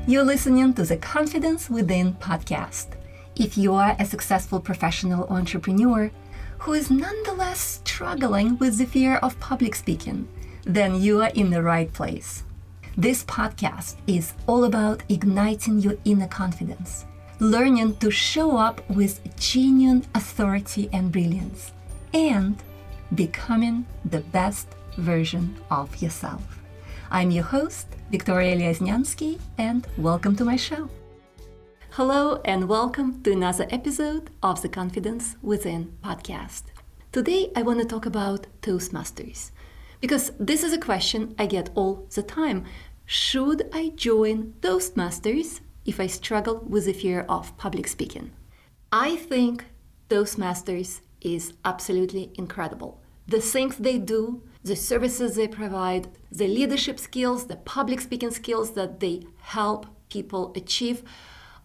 You're listening to the Confidence Within podcast. If you are a successful professional entrepreneur who is nonetheless struggling with the fear of public speaking, then you are in the right place. This podcast is all about igniting your inner confidence, learning to show up with genuine authority and brilliance, and becoming the best version of yourself. I'm your host, Victoria Lyazniansky, and welcome to my show. Hello and welcome to another episode of the Confidence Within podcast. Today I want to talk about Toastmasters, because this is a question I get all the time. Should I join Toastmasters if I struggle with the fear of public speaking? I think Toastmasters is absolutely incredible. The things they do, the services they provide, the leadership skills, the public speaking skills that they help people achieve,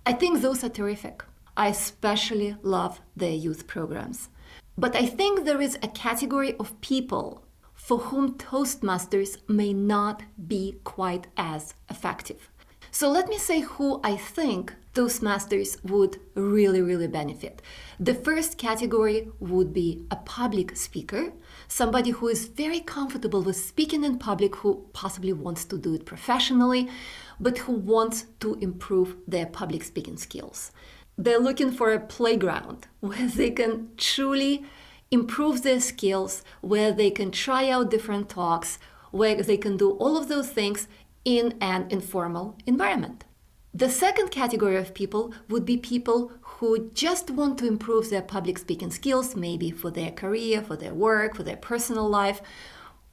I think those are terrific. I especially love their youth programs. But I think there is a category of people for whom Toastmasters may not be quite as effective. So let me say who I think Toastmasters would really benefit. The first category would be a public speaker, somebody who is very comfortable with speaking in public, who possibly wants to do it professionally, but who wants to improve their public speaking skills. They're looking for a playground where they can truly improve their skills, where they can try out different talks, where they can do all of those things in an informal environment. The second category of people would be people who just want to improve their public speaking skills, maybe for their career, for their work, for their personal life,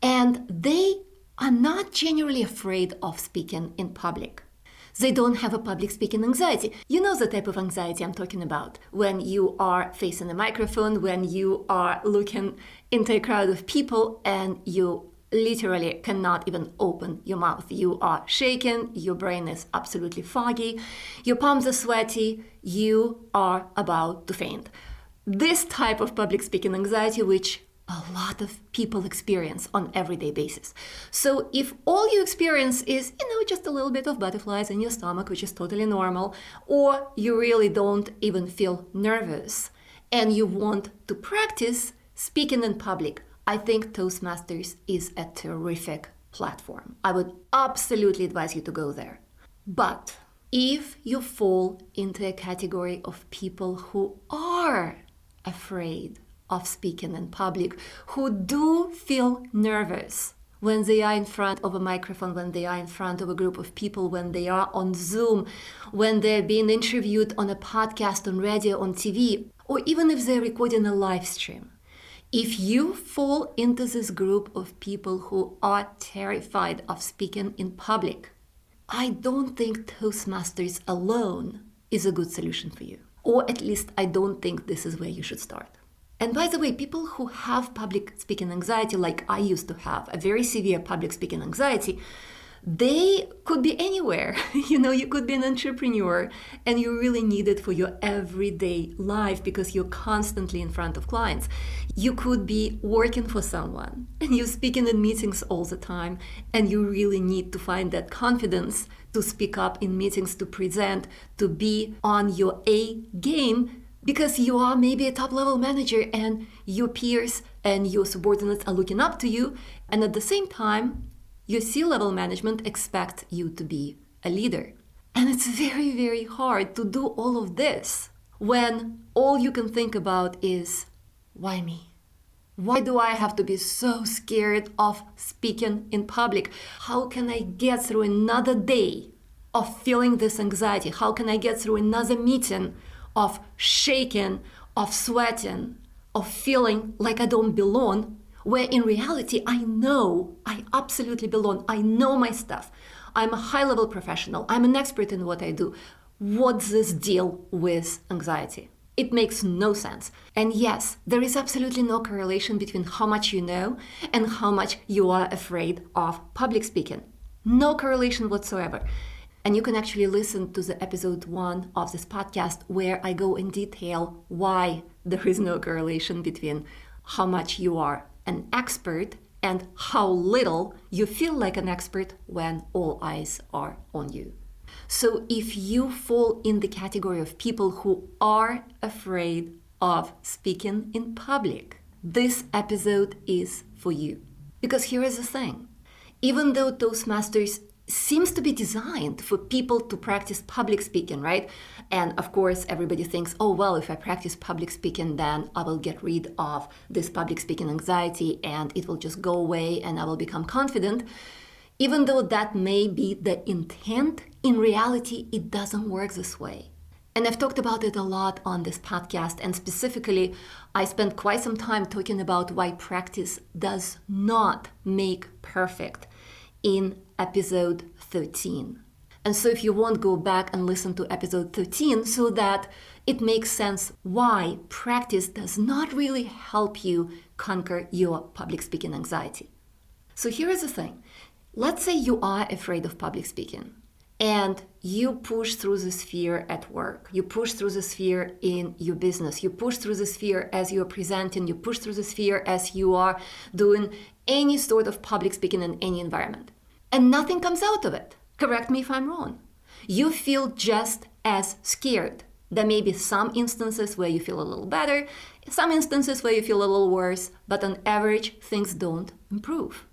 and they are not genuinely afraid of speaking in public. They don't have a public speaking anxiety. You know the type of anxiety I'm talking about. When you are facing a microphone, when you are looking into a crowd of people and you literally cannot even open your mouth. You are shaking, your brain is absolutely foggy, your palms are sweaty, you are about to faint. This type of public speaking anxiety, which a lot of people experience on everyday basis. So if all you experience is, just a little bit of butterflies in your stomach, which is totally normal, or you really don't even feel nervous and you want to practice speaking in public, I think Toastmasters is a terrific platform. I would absolutely advise you to go there. But if you fall into a category of people who are afraid of speaking in public, who do feel nervous when they are in front of a microphone, when they are in front of a group of people, when they are on Zoom, when they're being interviewed on a podcast, on radio, on TV, or even if they're recording a live stream. If you fall into this group of people who are terrified of speaking in public, I don't think Toastmasters alone is a good solution for you. Or at least I don't think this is where you should start. And by the way, people who have public speaking anxiety, like I used to have, a very severe public speaking anxiety, they could be anywhere. You could be an entrepreneur and you really need it for your everyday life because you're constantly in front of clients. You could be working for someone and you're speaking in meetings all the time and you really need to find that confidence to speak up in meetings, to present, to be on your A game because you are maybe a top-level manager and your peers and your subordinates are looking up to you, and at the same time, your C-level management expects you to be a leader. And it's very hard to do all of this when all you can think about is, why me? Why do I have to be so scared of speaking in public? How can I get through another day of feeling this anxiety? How can I get through another meeting of shaking, of sweating, of feeling like I don't belong? Where in reality, I know I absolutely belong. I know my stuff. I'm a high-level professional. I'm an expert in what I do. What's this deal with anxiety? It makes no sense. And yes, there is absolutely no correlation between how much you know and how much you are afraid of public speaking. No correlation whatsoever. And you can actually listen to the episode 1 of this podcast where I go in detail why there is no correlation between how much you are an expert and how little you feel like an expert when all eyes are on you. So if you fall in the category of people who are afraid of speaking in public, this episode is for you. Because here is the thing. Even though Toastmasters seems to be designed for people to practice public speaking, right? And of course, everybody thinks, oh, well, if I practice public speaking, then I will get rid of this public speaking anxiety and it will just go away and I will become confident. Even though that may be the intent, in reality, it doesn't work this way. And I've talked about it a lot on this podcast, and specifically, I spent quite some time talking about why practice does not make perfect in episode 13. And so if you want, go back and listen to episode 13 so that it makes sense why practice does not really help you conquer your public speaking anxiety. So here is the thing. Let's say you are afraid of public speaking and you push through this fear at work. You push through this fear in your business. You push through this fear as you're presenting. You push through this fear as you are doing any sort of public speaking in any environment. And nothing comes out of it. Correct me if I'm wrong. You feel just as scared. There may be some instances where you feel a little better, some instances where you feel a little worse, but on average, things don't improve.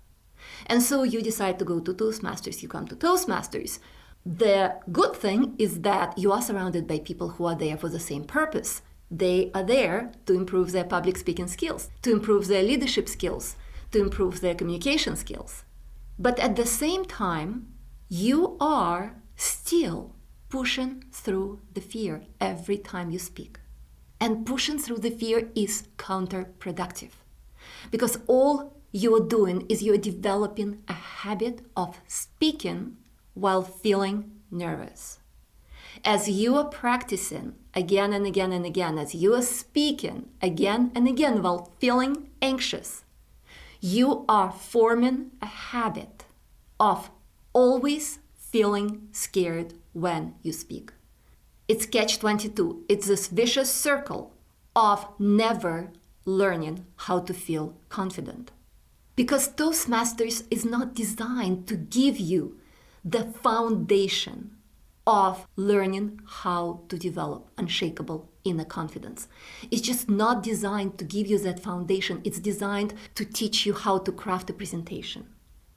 And so you decide to go to Toastmasters. You come to Toastmasters. The good thing is that you are surrounded by people who are there for the same purpose. They are there to improve their public speaking skills, to improve their leadership skills, to improve their communication skills. But at the same time, you are still pushing through the fear every time you speak. And pushing through the fear is counterproductive. Because all you're doing is you're developing a habit of speaking while feeling nervous. As you are practicing again and again and again, as you are speaking again and again while feeling anxious, you are forming a habit of always feeling scared when you speak. It's catch-22. It's this vicious circle of never learning how to feel confident. Because Toastmasters is not designed to give you the foundation of learning how to develop unshakable inner confidence. It's just not designed to give you that foundation. It's designed to teach you how to craft a presentation.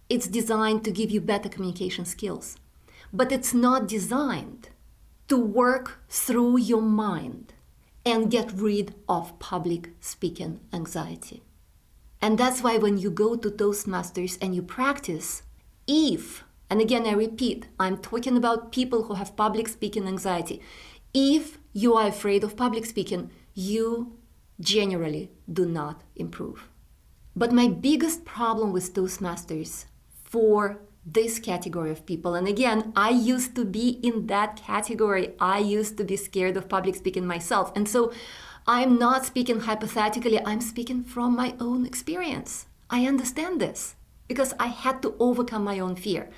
It's designed to give you better communication skills. But it's not designed to work through your mind and get rid of public speaking anxiety. And that's why when you go to Toastmasters and you practice, and again I repeat, I'm talking about people who have public speaking anxiety. If you are afraid of public speaking, you generally do not improve. But my biggest problem with Toastmasters for this category of people, and again, I used to be in that category. I used to be scared of public speaking myself. And so I'm not speaking hypothetically, I'm speaking from my own experience. I understand this because I had to overcome my own fear.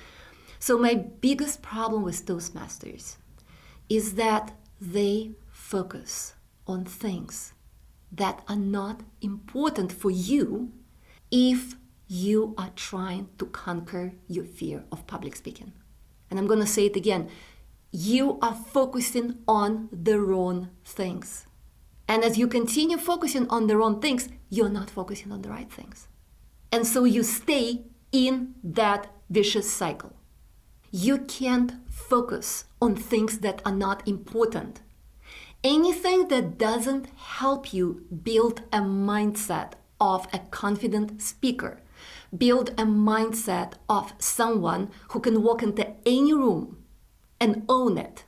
So my biggest problem with Toastmasters is that they focus on things that are not important for you if you are trying to conquer your fear of public speaking. And I'm going to say it again. You are focusing on the wrong things. And as you continue focusing on the wrong things, you're not focusing on the right things. And so you stay in that vicious cycle. You can't focus on things that are not important. Anything that doesn't help you build a mindset of a confident speaker, build a mindset of someone who can walk into any room and own it.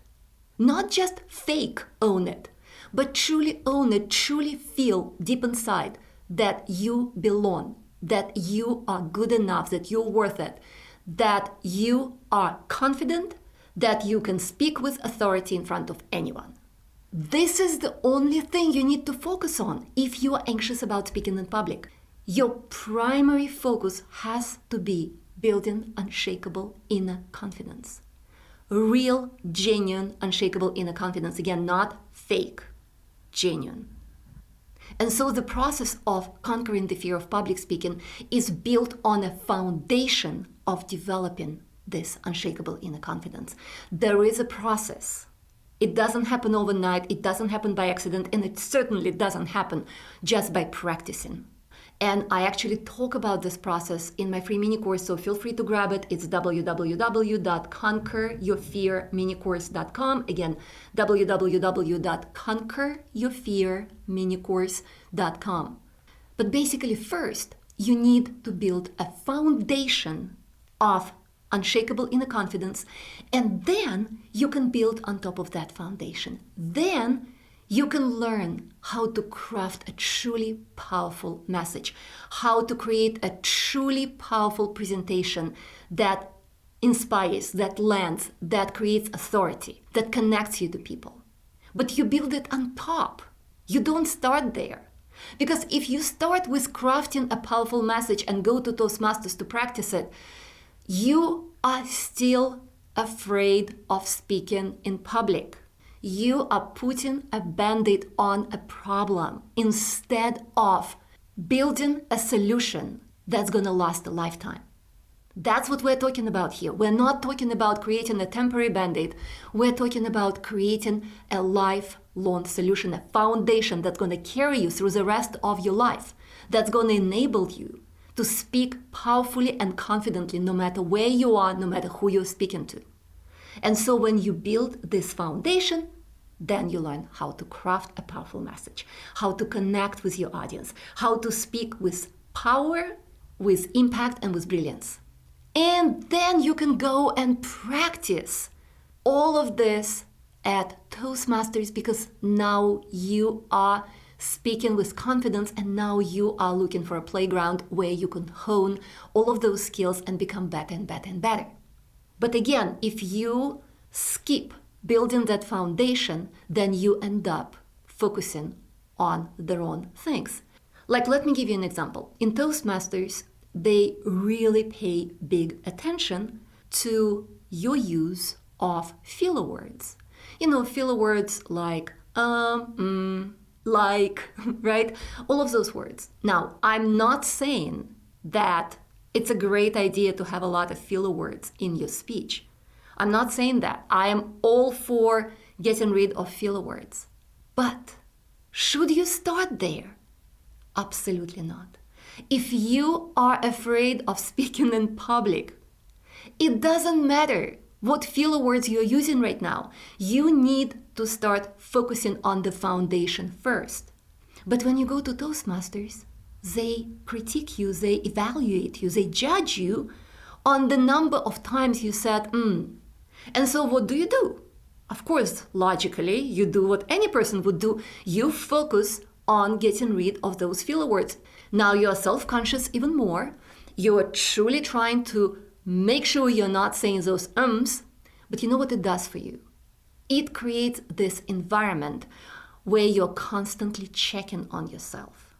Not just fake own it, but truly own it, truly feel deep inside that you belong, that you are good enough, that you're worth it, that you are confident, that you can speak with authority in front of anyone. This is the only thing you need to focus on if you are anxious about speaking in public. Your primary focus has to be building unshakable inner confidence. Real, genuine, unshakable inner confidence. Again, not fake, genuine. And so the process of conquering the fear of public speaking is built on a foundation of developing this unshakable inner confidence. There is a process. It doesn't happen overnight, it doesn't happen by accident, and it certainly doesn't happen just by practicing. And I actually talk about this process in my free mini course, so feel free to grab it. It's www.conqueryourfearminicourse.com. Again, www.conqueryourfearminicourse.com. But basically, first, you need to build a foundation of unshakable inner confidence, and then you can build on top of that foundation. Then you can learn how to craft a truly powerful message, how to create a truly powerful presentation that inspires, that lands, that creates authority, that connects you to people. But you build it on top. You don't start there. Because if you start with crafting a powerful message and go to Toastmasters to practice it, you are still afraid of speaking in public. You are putting a band-aid on a problem instead of building a solution that's going to last a lifetime. That's what we're talking about here. We're not talking about creating a temporary band-aid. We're talking about creating a lifelong solution, a foundation that's going to carry you through the rest of your life, that's going to enable you to speak powerfully and confidently no matter where you are, no matter who you're speaking to. And so when you build this foundation, then you learn how to craft a powerful message, how to connect with your audience, how to speak with power, with impact, and with brilliance. And then you can go and practice all of this at Toastmasters, because now you are speaking with confidence, and now you are looking for a playground where you can hone all of those skills and become better and better and better. But again, if you skip building that foundation, then you end up focusing on the wrong things. Like, let me give you an example. In Toastmasters, they really pay big attention to your use of filler words. You know, filler words like, like, right? All of those words. Now, I'm not saying that it's a great idea to have a lot of filler words in your speech. I'm not saying that. I am all for getting rid of filler words. But should you start there? Absolutely not. If you are afraid of speaking in public, it doesn't matter what filler words you're using right now. You need to start focusing on the foundation first. But when you go to Toastmasters, they critique you, they evaluate you, they judge you on the number of times you said, And so what do? Of course, logically, you do what any person would do. You focus on getting rid of those filler words. Now you're self-conscious even more. You're truly trying to make sure you're not saying those but you know what it does for you? It creates this environment where you're constantly checking on yourself.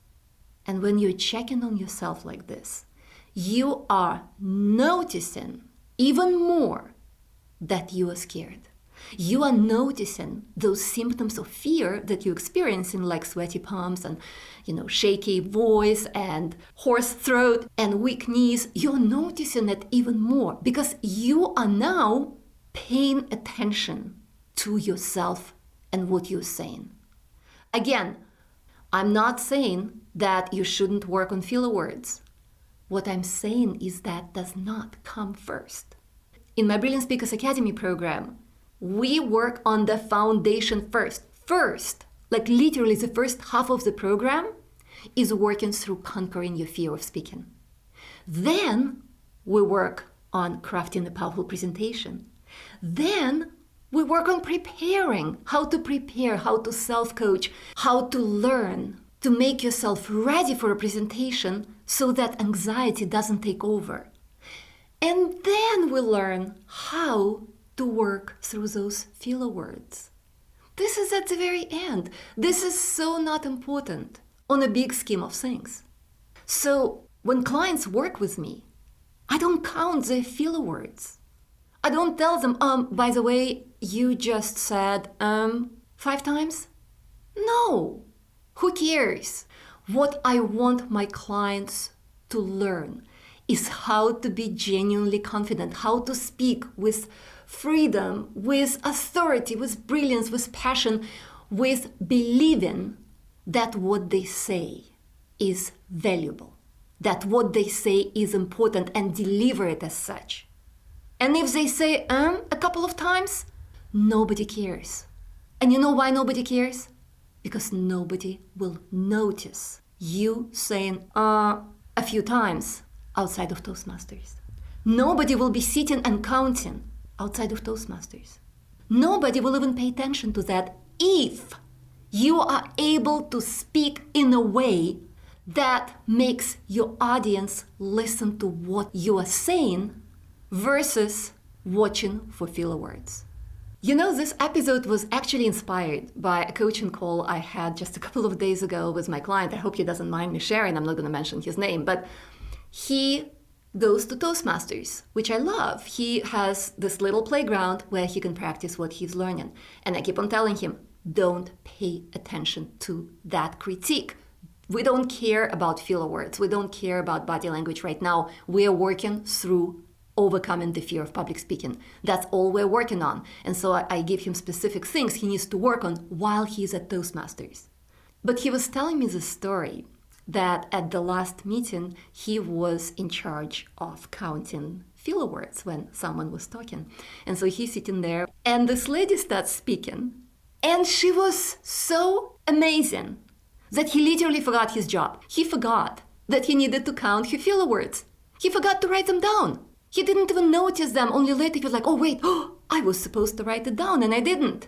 And when you're checking on yourself like this, you are noticing even more that you are scared. You are noticing those symptoms of fear that you're experiencing, like sweaty palms and, shaky voice and hoarse throat and weak knees. You're noticing it even more because you are now paying attention to yourself and what you're saying. Again, I'm not saying that you shouldn't work on filler words. What I'm saying is that does not come first. In my Brilliant Speakers Academy program, we work on the foundation first. First, like literally the first half of the program is working through conquering your fear of speaking. Then we work on crafting a powerful presentation. Then we work on preparing, how to prepare, how to self-coach, how to learn to make yourself ready for a presentation so that anxiety doesn't take over. And then we learn how to work through those filler words. This is at the very end. This is so not important on a big scheme of things. So when clients work with me, I don't count their filler words. I don't tell them, by the way, you just said 5 times. No, who cares? What I want my clients to learn is how to be genuinely confident, how to speak with freedom, with authority, with brilliance, with passion, with believing that what they say is valuable, that what they say is important, and deliver it as such. And if they say a couple of times, nobody cares. And you know why nobody cares? Because nobody will notice you saying a few times outside of Toastmasters. Nobody will be sitting and counting outside of Toastmasters. Nobody will even pay attention to that if you are able to speak in a way that makes your audience listen to what you are saying versus watching for filler words. You know, this episode was actually inspired by a coaching call I had just a couple of days ago with my client. I hope he doesn't mind me sharing. I'm not going to mention his name, but he goes to Toastmasters, which I love. He has this little playground where he can practice what he's learning. And I keep on telling him, don't pay attention to that critique. We don't care about filler words. We don't care about body language right now. We are working through overcoming the fear of public speaking. That's all we're working on. And so I give him specific things he needs to work on while he's at Toastmasters. But he was telling me the story that at the last meeting, he was in charge of counting filler words when someone was talking. And so he's sitting there, and this lady starts speaking, and she was so amazing that he literally forgot his job. He forgot that he needed to count her filler words. He forgot to write them down. He didn't even notice them. Only later he was like, oh wait, I was supposed to write it down and I didn't.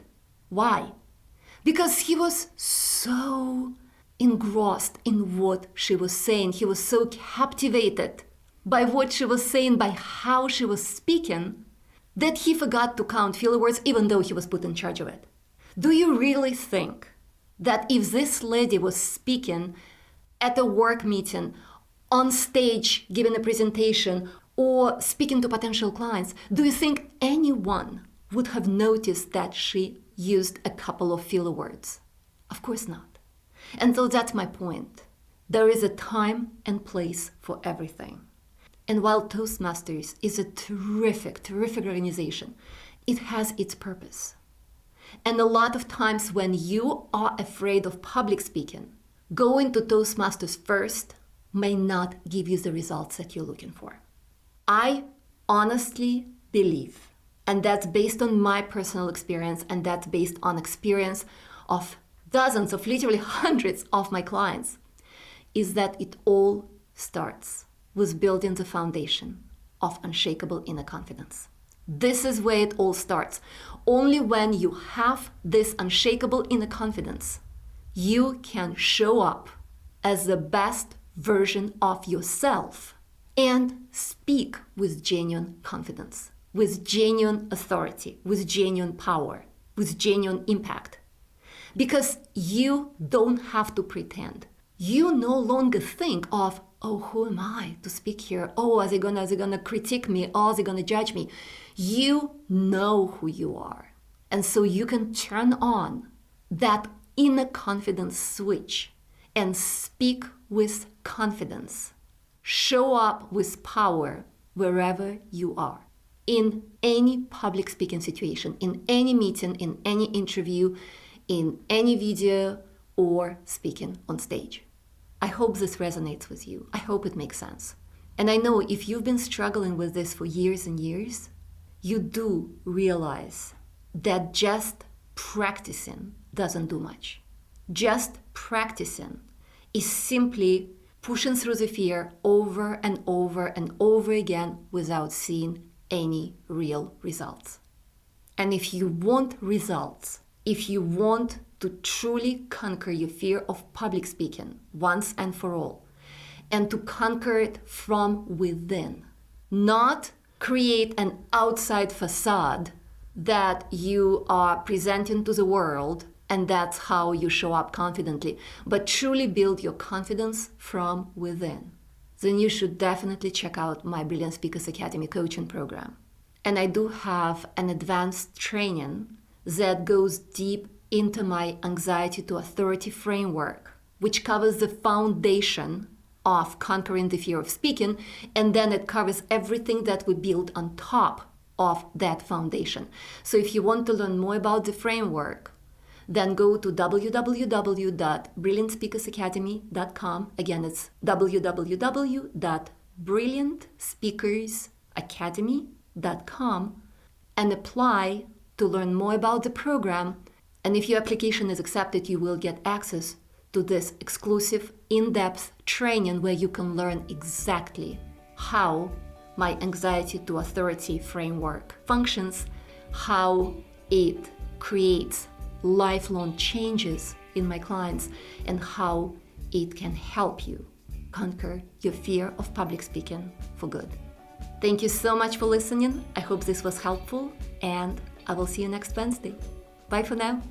Why? Because he was so engrossed in what she was saying. He was so captivated by what she was saying, by how she was speaking, that he forgot to count filler words even though he was put in charge of it. Do you really think that if this lady was speaking at a work meeting, on stage, giving a presentation, or speaking to potential clients, do you think anyone would have noticed that she used a couple of filler words? Of course not. And so that's my point. There is a time and place for everything. And while Toastmasters is a terrific organization, it has its purpose. And a lot of times when you are afraid of public speaking, going to Toastmasters first may not give you the results that you're looking for. I honestly believe, and that's based on my personal experience, and that's based on experience of dozens of literally hundreds of my clients, is that it all starts with building the foundation of unshakable inner confidence. This is where it all starts. Only when you have this unshakable inner confidence, you can show up as the best version of yourself and speak with genuine confidence, with genuine authority, with genuine power, with genuine impact. Because you don't have to pretend. You no longer think of, oh, who am I to speak here? Oh, are they gonna critique me? Oh, are they gonna judge me? You know who you are. And so you can turn on that inner confidence switch and speak with confidence. Show up with power wherever you are. In any public speaking situation, in any meeting, in any interview, in any video, or speaking on stage. I hope this resonates with you. I hope it makes sense. And I know if you've been struggling with this for years and years, you do realize that just practicing doesn't do much. Just practicing is simply pushing through the fear over and over and over again without seeing any real results. And if you want results, if you want to truly conquer your fear of public speaking once and for all, and to conquer it from within, not create an outside facade that you are presenting to the world and that's how you show up confidently, but truly build your confidence from within, then you should definitely check out my Brilliant Speakers Academy coaching program. And I do have an advanced training that goes deep into my anxiety to authority framework, which covers the foundation of conquering the fear of speaking, and then it covers everything that we build on top of that foundation. So if you want to learn more about the framework, then go to www.brilliantspeakersacademy.com. Again, it's www.brilliantspeakersacademy.com, and apply to learn more about the program. And if your application is accepted, you will get access to this exclusive in-depth training where you can learn exactly how my anxiety to authority framework functions, how it creates lifelong changes in my clients, and how it can help you conquer your fear of public speaking for good. Thank you so much for listening. I hope this was helpful, and I will see you next Wednesday. Bye for now.